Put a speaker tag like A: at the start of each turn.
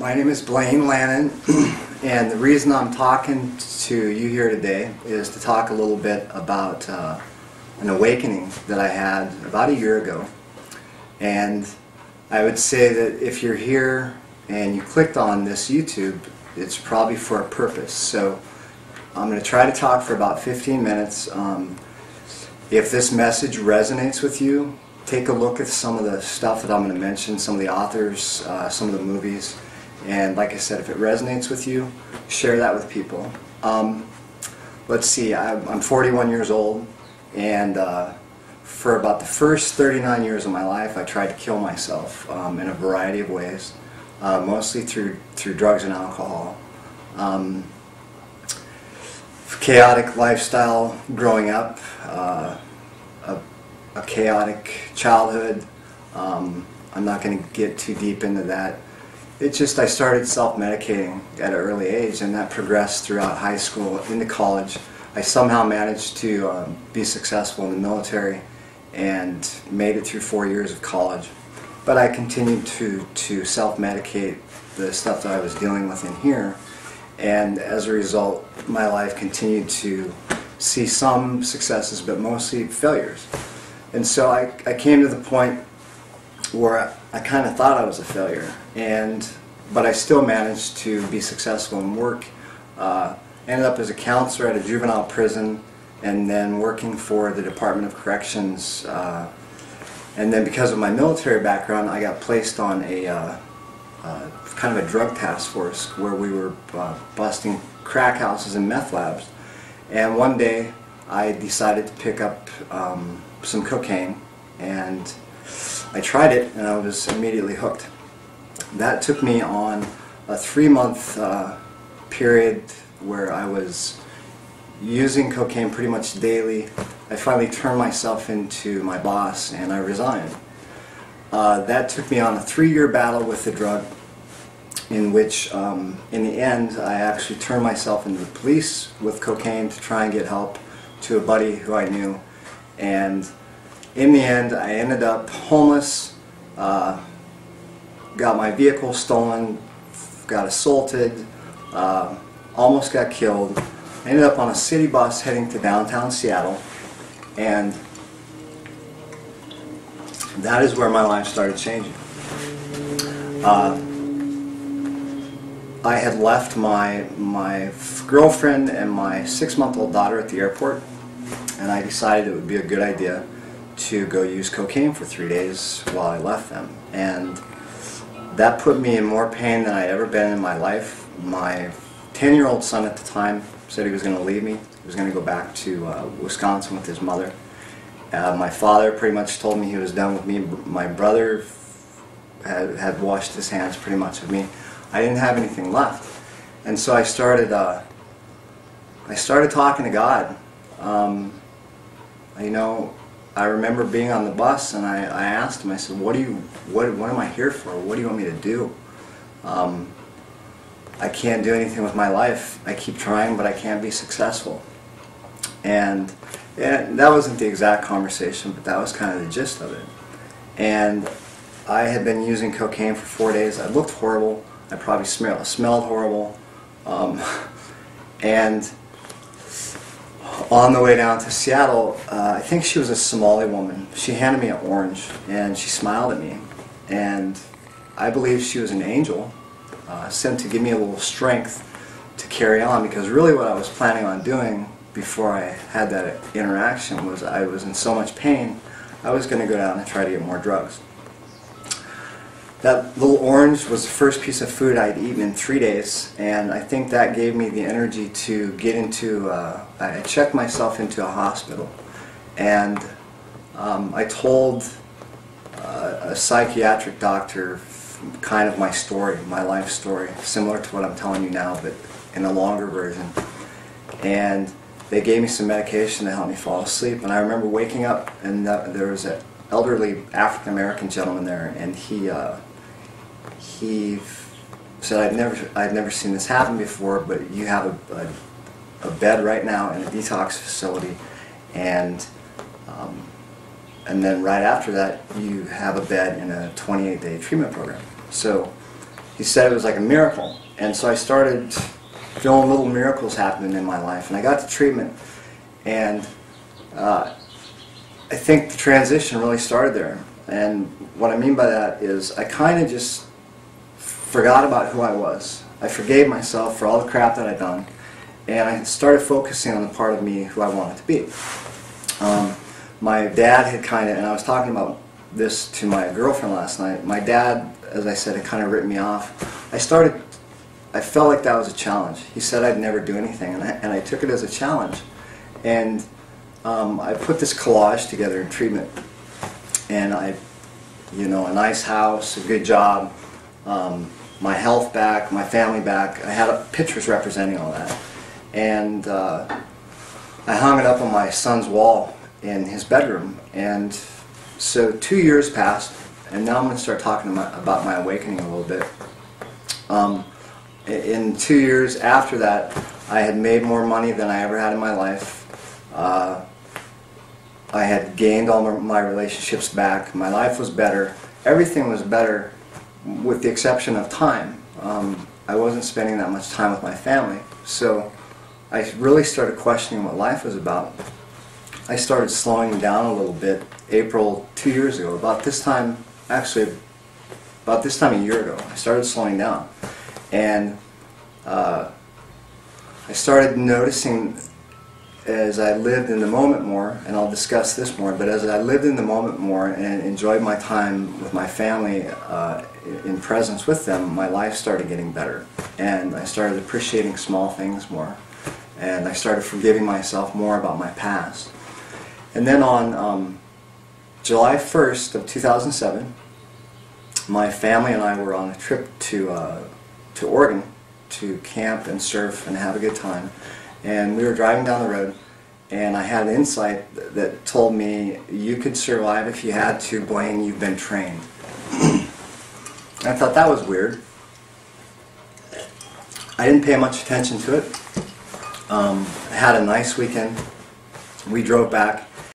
A: My name is Blaine Lannon, and the reason I'm talking to you here today is to talk a little bit about an awakening that I had about a year ago. And I would say that if you're here and you clicked on this YouTube, it's probably for a purpose. So I'm going to try to talk for about 15 minutes. If this message resonates with you, take a look at some of the stuff that I'm going to mention, some of the authors, some of the movies. And like I said, if it resonates with you, share that with people. Let's see, I'm 41 years old, and for about the first 39 years of my life, I tried to kill myself in a variety of ways, mostly through drugs and alcohol. Chaotic lifestyle growing up, a chaotic childhood. I'm not going to get too deep into that. It's just I started self-medicating at an early age, and that progressed throughout high school into college. I somehow managed to be successful in the military and made it through 4 years of college. But I continued to self-medicate the stuff that I was dealing with in here, and as a result my life continued to see some successes but mostly failures. And so I came to the point where I kind of thought I was a failure, but I still managed to be successful in work. Ended up as a counselor at a juvenile prison, and then working for the Department of Corrections. And then because of my military background, I got placed on a kind of a drug task force where we were busting crack houses and meth labs. And one day I decided to pick up some cocaine, and I tried it and I was immediately hooked. That took me on a 3-month period where I was using cocaine pretty much daily. I finally turned myself into my boss and I resigned. That took me on a 3-year battle with the drug, in which in the end I actually turned myself into the police with cocaine to try and get help to a buddy who I knew. And in the end I ended up homeless, got my vehicle stolen, got assaulted, almost got killed. I ended up on a city bus heading to downtown Seattle, and that is where my life started changing. I had left my girlfriend and my 6-month-old daughter at the airport, and I decided it would be a good idea to go use cocaine for 3 days while I left them. And that put me in more pain than I'd ever been in my life. My 10-year-old son at the time said he was going to leave me. He was going to go back to Wisconsin with his mother. My father pretty much told me he was done with me. My brother had washed his hands pretty much of me. I didn't have anything left. And so I started talking to God. You know, I remember being on the bus, and I asked him, I said, what am I here for? What do you want me to do? I can't do anything with my life. I keep trying, but I can't be successful. And that wasn't the exact conversation, but that was kind of the gist of it. And I had been using cocaine for 4 days. I looked horrible. I probably smelled horrible. And on the way down to Seattle, I think she was a Somali woman. She handed me an orange, and she smiled at me. And I believe she was an angel, sent to give me a little strength to carry on, because really what I was planning on doing before I had that interaction was I was in so much pain, I was going to go down and try to get more drugs. That little orange was the first piece of food I'd eaten in 3 days, and I think that gave me the energy to get into, I checked myself into a hospital, and I told a psychiatric doctor kind of my story, my life story, similar to what I'm telling you now, but in a longer version. And they gave me some medication to help me fall asleep, and I remember waking up, and there was an elderly African American gentleman there, and he said, I'd never seen this happen before, but you have a bed right now in a detox facility, and then right after that you have a bed in a 28-day treatment program. So he said it was like a miracle. And so I started feeling little miracles happening in my life. And I got to treatment, and I think the transition really started there. And what I mean by that is I kind of just forgot about who I was. I forgave myself for all the crap that I'd done, and I started focusing on the part of me who I wanted to be. My dad had kind of, and I was talking about this to my girlfriend last night, my dad, as I said, had kind of written me off. I felt like that was a challenge. He said I'd never do anything, and I took it as a challenge. And I put this collage together in treatment, and a nice house, a good job, my health back, my family back. I had pictures representing all that, and I hung it up on my son's wall in his bedroom. And so 2 years passed, and now I'm going to start talking about my awakening a little bit. In 2 years after that, I had made more money than I ever had in my life. I had gained all my relationships back. My life was better. Everything was better, with the exception of time. I wasn't spending that much time with my family. So I really started questioning what life was about. I started slowing down a little bit April 2 years ago. About this time a year ago, I started slowing down. And I started noticing, as I lived in the moment more, and I'll discuss this more, but as I lived in the moment more and enjoyed my time with my family in presence with them, my life started getting better. And I started appreciating small things more. And I started forgiving myself more about my past. And then on July 1st of 2007, my family and I were on a trip to Oregon to camp and surf and have a good time. And we were driving down the road, and I had an insight that told me, you could survive if you had to, Blaine, you've been trained. I thought that was weird. I didn't pay much attention to it. I had a nice weekend. We drove back,